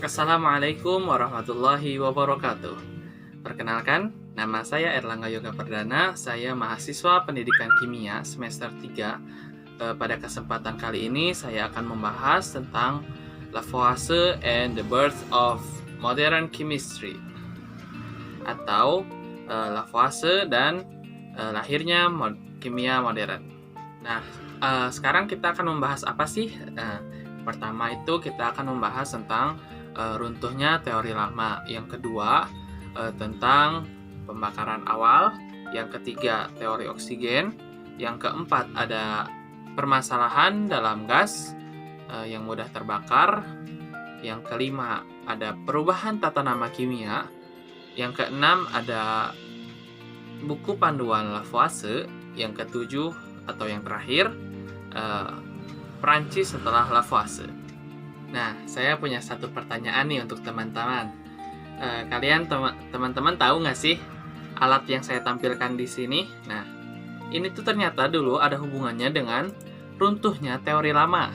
Assalamualaikum warahmatullahi wabarakatuh. Perkenalkan, nama saya Erlangga Yoga Perdana. Saya mahasiswa pendidikan kimia semester 3. Pada kesempatan kali ini saya akan membahas tentang Lavoisier and the Birth of Modern Chemistry, atau Lavoisier dan lahirnya kimia modern. Nah, sekarang kita akan membahas apa sih? Pertama itu kita akan membahas tentang runtuhnya teori lama. Yang kedua, tentang pembakaran awal. Yang ketiga, teori oksigen. Yang keempat, ada permasalahan dalam gas yang mudah terbakar. Yang kelima, ada perubahan tata nama kimia. Yang keenam, ada buku panduan Lavoisier. Yang ketujuh atau yang terakhir, Perancis setelah Lavoisier. Nah, saya punya satu pertanyaan nih untuk teman-teman. Kalian teman-teman tahu nggak sih alat yang saya tampilkan di sini? Nah, ini tuh ternyata dulu ada hubungannya dengan runtuhnya teori lama.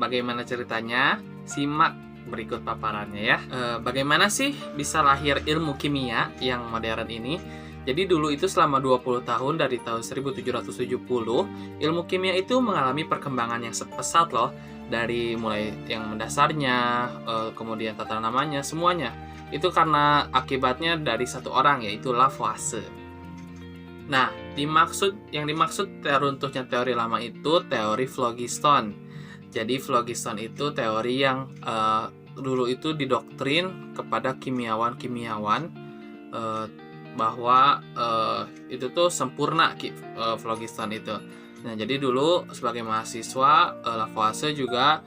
Bagaimana ceritanya? Simak berikut paparannya ya. Bagaimana sih bisa lahir ilmu kimia yang modern ini? Jadi dulu itu selama 20 tahun dari tahun 1770, ilmu kimia itu mengalami perkembangan yang pesat loh. Dari mulai yang mendasarnya, kemudian tata namanya, semuanya. Itu karena akibatnya dari satu orang, yaitu Lavoisier. Nah, yang dimaksud runtuhnya teori lama itu teori phlogiston. Jadi phlogiston itu teori yang dulu itu didoktrin kepada kimia-kimia bahwa itu tuh sempurna phlogiston itu. Nah, jadi dulu sebagai mahasiswa Lavoisier juga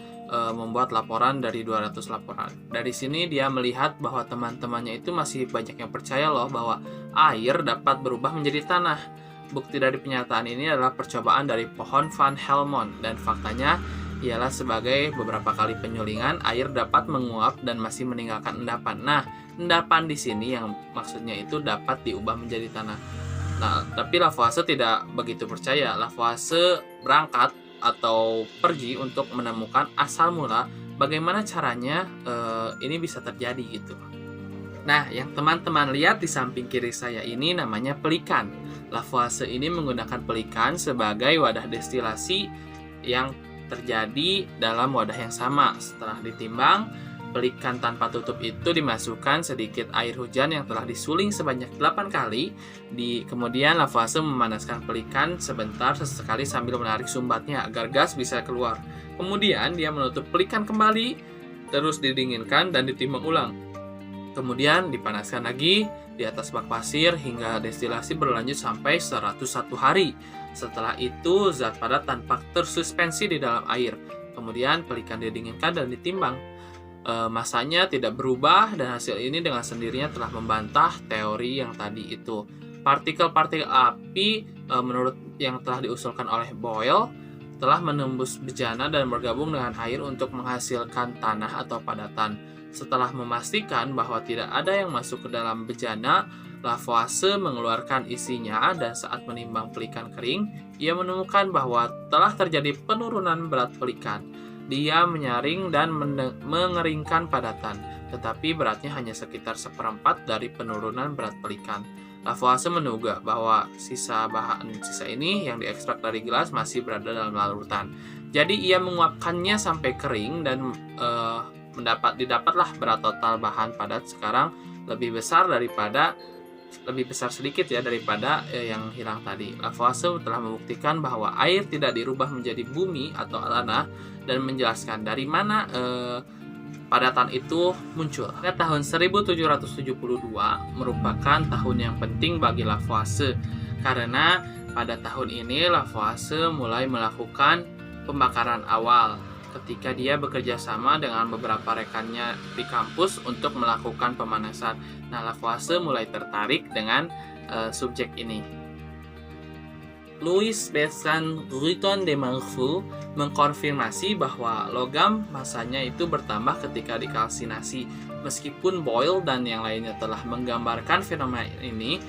membuat laporan dari 200 laporan. Dari sini dia melihat bahwa teman-temannya itu masih banyak yang percaya loh bahwa air dapat berubah menjadi tanah. Bukti dari pernyataan ini adalah percobaan dari pohon Van Helmont, dan faktanya ialah sebagai beberapa kali penyulingan air dapat menguap dan masih meninggalkan endapan. Nah, endapan di sini yang maksudnya itu dapat diubah menjadi tanah. Nah, tapi Lavoisier tidak begitu percaya. Lavoisier berangkat atau pergi untuk menemukan asal mula bagaimana caranya ini bisa terjadi gitu. Nah, yang teman-teman lihat di samping kiri saya ini namanya pelikan. Lavoisier ini menggunakan pelikan sebagai wadah destilasi yang terjadi dalam wadah yang sama. Setelah ditimbang, pelikan tanpa tutup itu dimasukkan sedikit air hujan yang telah disuling sebanyak 8 kali. Kemudian Lavoisier memanaskan pelikan sesekali sambil menarik sumbatnya agar gas bisa keluar. Kemudian dia menutup pelikan kembali, terus didinginkan dan ditimbang ulang. Kemudian dipanaskan lagi di atas bak pasir hingga destilasi berlanjut sampai 101 hari. Setelah itu, zat padat tampak tersuspensi di dalam air. Kemudian pelikan didinginkan dan ditimbang. Masanya tidak berubah, dan hasil ini dengan sendirinya telah membantah teori yang tadi itu. Partikel-partikel api menurut yang telah diusulkan oleh Boyle telah menembus bejana dan bergabung dengan air untuk menghasilkan tanah atau padatan. Setelah memastikan bahwa tidak ada yang masuk ke dalam bejana, Lavoisier mengeluarkan isinya, dan saat menimbang pelikan kering, ia menemukan bahwa telah terjadi penurunan berat pelikan. Dia menyaring dan mengeringkan padatan, tetapi beratnya hanya sekitar 1/4 dari penurunan berat pelikan. Lavoisier menduga bahwa sisa ini yang diekstrak dari gelas masih berada dalam larutan. Jadi ia menguapkannya sampai kering, dan didapatlah berat total bahan padat sekarang lebih besar sedikit daripada yang hilang tadi. Lavoisier telah membuktikan bahwa air tidak dirubah menjadi bumi atau tanah, dan menjelaskan dari mana padatan itu muncul. Pada tahun 1772 merupakan tahun yang penting bagi Lavoisier, karena pada tahun ini Lavoisier mulai melakukan pembakaran awal ketika dia bekerja sama dengan beberapa rekannya di kampus untuk melakukan pemanasan. Nah, Lavoisier mulai tertarik dengan subjek ini. Louis Bertrand Ruijten de Morveau mengkonfirmasi bahwa logam masanya itu bertambah ketika dikalsinasi. Meskipun Boyle dan yang lainnya telah menggambarkan fenomena ini,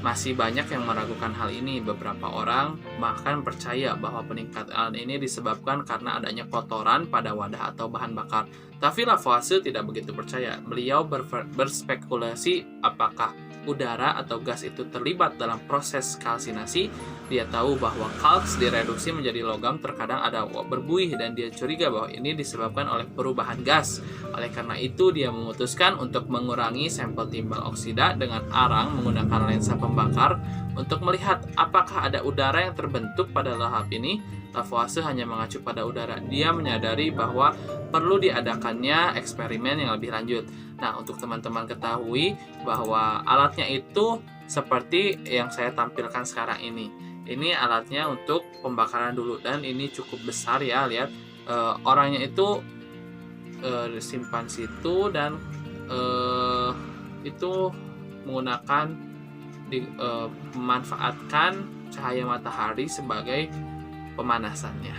Masih banyak yang meragukan hal ini. Beberapa orang bahkan percaya bahwa peningkatan ini disebabkan karena adanya kotoran pada wadah atau bahan bakar. Tapi Lavoisier tidak begitu percaya. Beliau berspekulasi apakah udara atau gas itu terlibat dalam proses kalsinasi. Dia tahu bahwa kalks direduksi menjadi logam terkadang ada berbuih dan dia curiga bahwa ini disebabkan oleh perubahan gas. Oleh karena itu dia memutuskan untuk mengurangi sampel timbal oksida dengan arang menggunakan lensa pembakar untuk melihat apakah ada udara yang terbentuk pada lahap ini. Lavoisier hanya mengacu pada udara. Dia menyadari bahwa perlu diadakannya eksperimen yang lebih lanjut. Nah, untuk teman-teman ketahui bahwa alatnya itu seperti yang saya tampilkan sekarang ini. Ini alatnya untuk pembakaran dulu dan ini cukup besar ya, lihat orangnya itu disimpan situ dan itu menggunakan memanfaatkan cahaya matahari sebagai pemanasannya.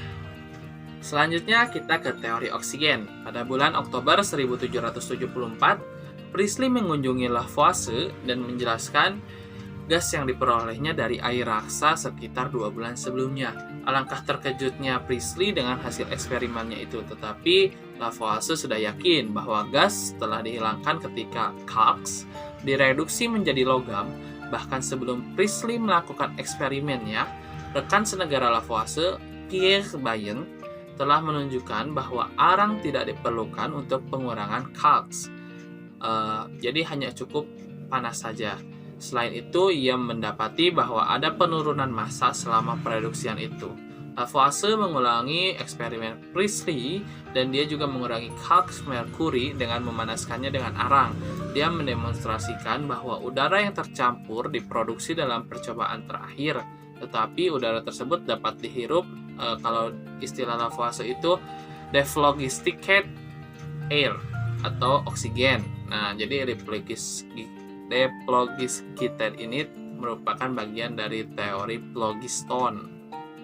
Selanjutnya kita ke teori oksigen. Pada bulan Oktober 1774, Priestley mengunjungi Lavoisier dan menjelaskan gas yang diperolehnya dari air raksa sekitar 2 bulan sebelumnya. Alangkah terkejutnya Priestley dengan hasil eksperimennya itu, tetapi Lavoisier sudah yakin bahwa gas telah dihilangkan ketika kalks direduksi menjadi logam. Bahkan sebelum Priestley melakukan eksperimennya, rekan senegara Lavoisier, Pierre Bayen, telah menunjukkan bahwa arang tidak diperlukan untuk pengurangan kalks. Jadi hanya cukup panas saja. Selain itu, ia mendapati bahwa ada penurunan massa selama pereduksian itu. Lavoisier mengulangi eksperimen Priestley dan dia juga mengurangi kalks merkuri dengan memanaskannya dengan arang. Dia mendemonstrasikan bahwa udara yang tercampur diproduksi dalam percobaan terakhir, tetapi udara tersebut dapat dihirup. Kalau istilah Lavoisier itu dephlogisticated air atau oksigen. Nah, jadi dephlogisticated ini merupakan bagian dari teori phlogiston.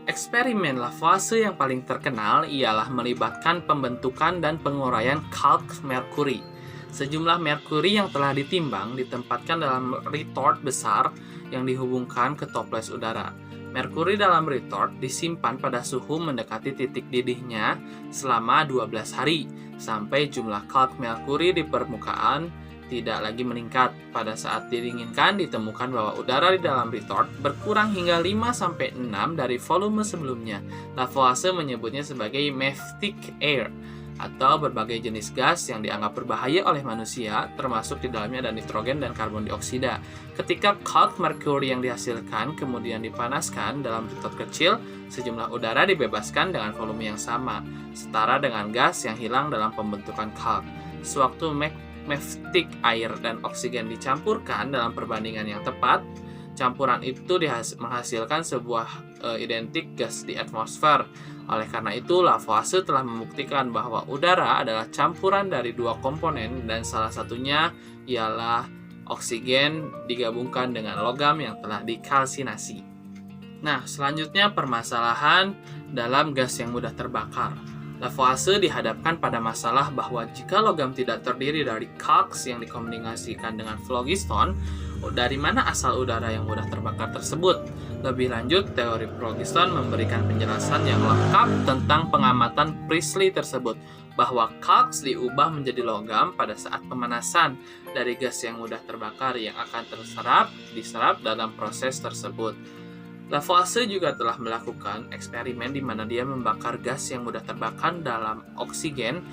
Eksperimen Lavoisier yang paling terkenal ialah melibatkan pembentukan dan penguraian kalks merkuri. Sejumlah merkuri yang telah ditimbang ditempatkan dalam retort besar yang dihubungkan ke toples udara. Merkuri dalam retort disimpan pada suhu mendekati titik didihnya selama 12 hari, sampai jumlah kalk merkuri di permukaan tidak lagi meningkat. Pada saat didinginkan, ditemukan bahwa udara di dalam retort berkurang hingga 5-6 dari volume sebelumnya. Lavoisier menyebutnya sebagai mephitic air, atau berbagai jenis gas yang dianggap berbahaya oleh manusia, termasuk di dalamnya ada nitrogen dan karbon dioksida. Ketika kalk merkuri yang dihasilkan kemudian dipanaskan dalam retort kecil, sejumlah udara dibebaskan dengan volume yang sama, setara dengan gas yang hilang dalam pembentukan kalk. Sewaktu mephitic air dan oksigen dicampurkan dalam perbandingan yang tepat, campuran itu menghasilkan sebuah identik gas di atmosfer. Oleh karena itu, Lavoisier telah membuktikan bahwa udara adalah campuran dari dua komponen dan salah satunya ialah oksigen digabungkan dengan logam yang telah dikalsinasi. Nah, selanjutnya permasalahan dalam gas yang mudah terbakar. Lavoisier dihadapkan pada masalah bahwa jika logam tidak terdiri dari kalks yang dikombinasikan dengan phlogiston, dari mana asal udara yang mudah terbakar tersebut? Lebih lanjut, teori phlogiston memberikan penjelasan yang lengkap tentang pengamatan Priestley tersebut, bahwa kalks diubah menjadi logam pada saat pemanasan dari gas yang mudah terbakar yang akan diserap dalam proses tersebut. Lavoisier juga telah melakukan eksperimen di mana dia membakar gas yang mudah terbakar dalam oksigen.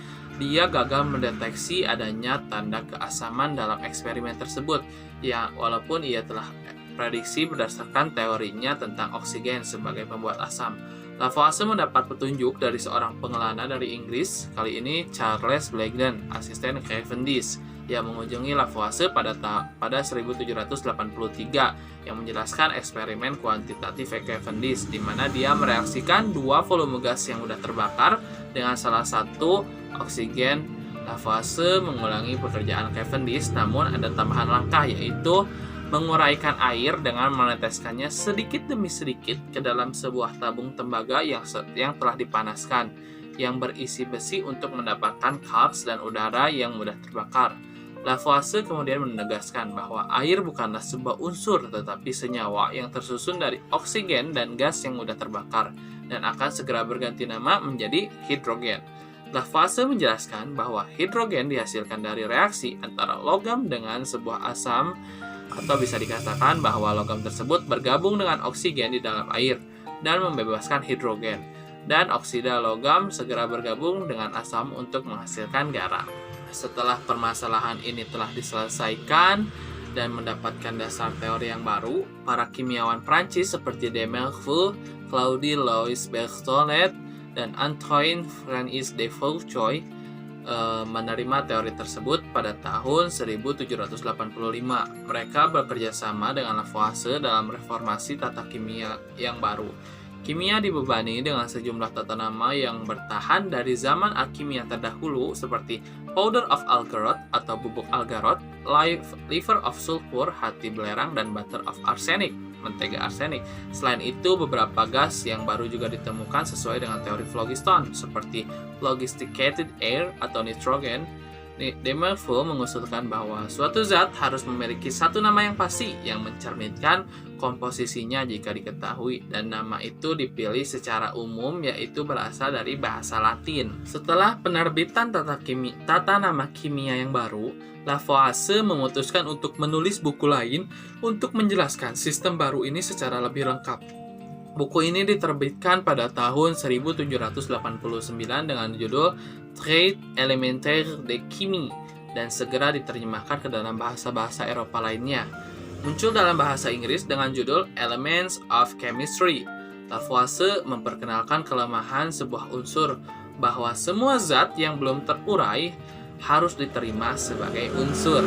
Dia gagal mendeteksi adanya tanda keasaman dalam eksperimen tersebut, ya walaupun ia telah prediksi berdasarkan teorinya tentang oksigen sebagai pembuat asam. Lavoisier mendapat petunjuk dari seorang pengelana dari Inggris, kali ini Charles Blagden, asisten Cavendish, yang mengunjungi Lavoisier pada 1783 yang menjelaskan eksperimen kuantitatif Cavendish, di mana dia mereaksikan dua volume gas yang mudah terbakar dengan salah satu oksigen. Lavoisier mengulangi pekerjaan Cavendish, namun ada tambahan langkah, yaitu menguraikan air dengan meneteskannya sedikit demi sedikit ke dalam sebuah tabung tembaga yang telah dipanaskan, yang berisi besi untuk mendapatkan kalks dan udara yang mudah terbakar. Lavoisier kemudian menegaskan bahwa air bukanlah sebuah unsur, tetapi senyawa yang tersusun dari oksigen dan gas yang mudah terbakar, dan akan segera berganti nama menjadi hidrogen. Lavoisier menjelaskan bahwa hidrogen dihasilkan dari reaksi antara logam dengan sebuah asam, atau bisa dikatakan bahwa logam tersebut bergabung dengan oksigen di dalam air dan membebaskan hidrogen, dan oksida logam segera bergabung dengan asam untuk menghasilkan garam. Setelah permasalahan ini telah diselesaikan dan mendapatkan dasar teori yang baru, para kimiawan Prancis seperti De Morveau, Claude Louis Berthollet, dan Antoine Francis de Foucault menerima teori tersebut pada tahun 1785. Mereka bekerja sama dengan Lavoisier dalam reformasi tata kimia yang baru. Kimia dibebani dengan sejumlah tata nama yang bertahan dari zaman alkimia terdahulu seperti powder of algarot atau bubuk algarot, liver of sulfur, hati belerang, dan butter of arsenic, mentega arsenik. Selain itu, beberapa gas yang baru juga ditemukan sesuai dengan teori phlogiston, seperti phlogisticated air atau nitrogen. De Morveau mengusulkan bahwa suatu zat harus memiliki satu nama yang pasti yang mencerminkan komposisinya jika diketahui, dan nama itu dipilih secara umum yaitu berasal dari bahasa Latin. Setelah penerbitan tata nama kimia yang baru, Lavoisier memutuskan untuk menulis buku lain untuk menjelaskan sistem baru ini secara lebih lengkap. Buku ini diterbitkan pada tahun 1789 dengan judul Traité élémentaire de chimie dan segera diterjemahkan ke dalam bahasa-bahasa Eropa lainnya. Muncul dalam bahasa Inggris dengan judul Elements of Chemistry. Lavoisier memperkenalkan kelemahan sebuah unsur, bahwa semua zat yang belum terurai harus diterima sebagai unsur.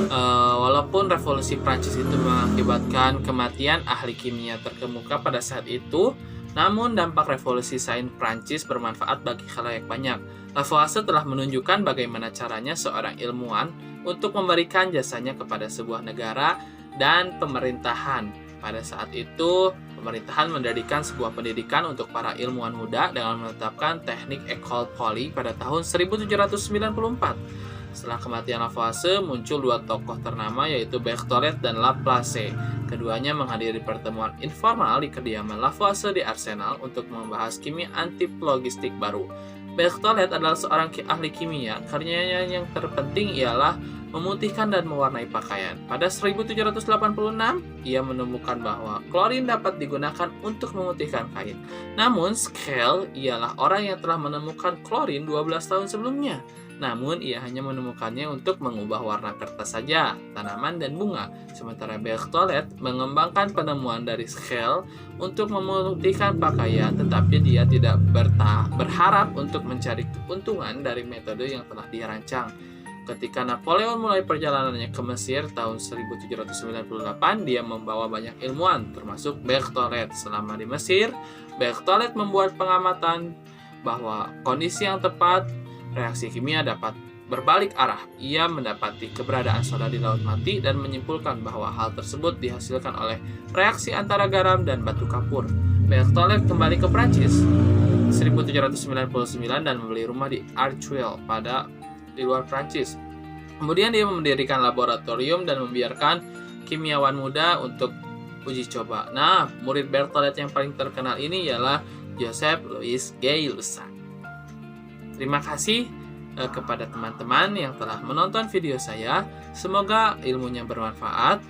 Walaupun revolusi Prancis itu mengakibatkan kematian ahli kimia terkemuka pada saat itu, namun dampak revolusi sains Prancis bermanfaat bagi khalayak banyak. Lavoisier telah menunjukkan bagaimana caranya seorang ilmuwan untuk memberikan jasanya kepada sebuah negara dan pemerintahan. Pada saat itu, pemerintahan mendirikan sebuah pendidikan untuk para ilmuwan muda dengan menetapkan teknik École Poly pada tahun 1794. Setelah kematian Lavoisier, muncul dua tokoh ternama yaitu Berthollet dan Laplace. Keduanya menghadiri pertemuan informal di kediaman Lavoisier di Arsenal untuk membahas kimia antiphlogistik baru. Berthollet adalah seorang ahli kimia. Karyanya yang terpenting ialah memutihkan dan mewarnai pakaian. Pada 1786, ia menemukan bahwa klorin dapat digunakan untuk memutihkan kain. Namun, Scheele ialah orang yang telah menemukan klorin 12 tahun sebelumnya. Namun, ia hanya menemukannya untuk mengubah warna kertas saja, tanaman, dan bunga. Sementara Berthollet mengembangkan penemuan dari Scheele untuk memutihkan pakaian, tetapi dia tidak berharap untuk mencari keuntungan dari metode yang telah dirancang. Ketika Napoleon mulai perjalanannya ke Mesir tahun 1798, dia membawa banyak ilmuwan, termasuk Berthollet. Selama di Mesir, Berthollet membuat pengamatan bahwa kondisi yang tepat, reaksi kimia dapat berbalik arah. Ia mendapati keberadaan soda di laut mati dan menyimpulkan bahwa hal tersebut dihasilkan oleh reaksi antara garam dan batu kapur. Berthollet kembali ke Prancis 1799 dan membeli rumah di Arcueil di luar Prancis. Kemudian dia mendirikan laboratorium dan membiarkan kimiawan muda untuk uji coba. Nah, murid Berthollet yang paling terkenal ini ialah Joseph Louis Gay-Lussac. Terima kasih kepada teman-teman yang telah menonton video saya. Semoga ilmunya bermanfaat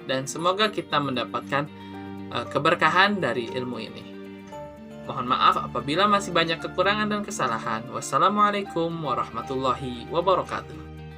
dan semoga kita mendapatkan keberkahan dari ilmu ini. Mohon maaf apabila masih banyak kekurangan dan kesalahan. Wassalamualaikum warahmatullahi wabarakatuh.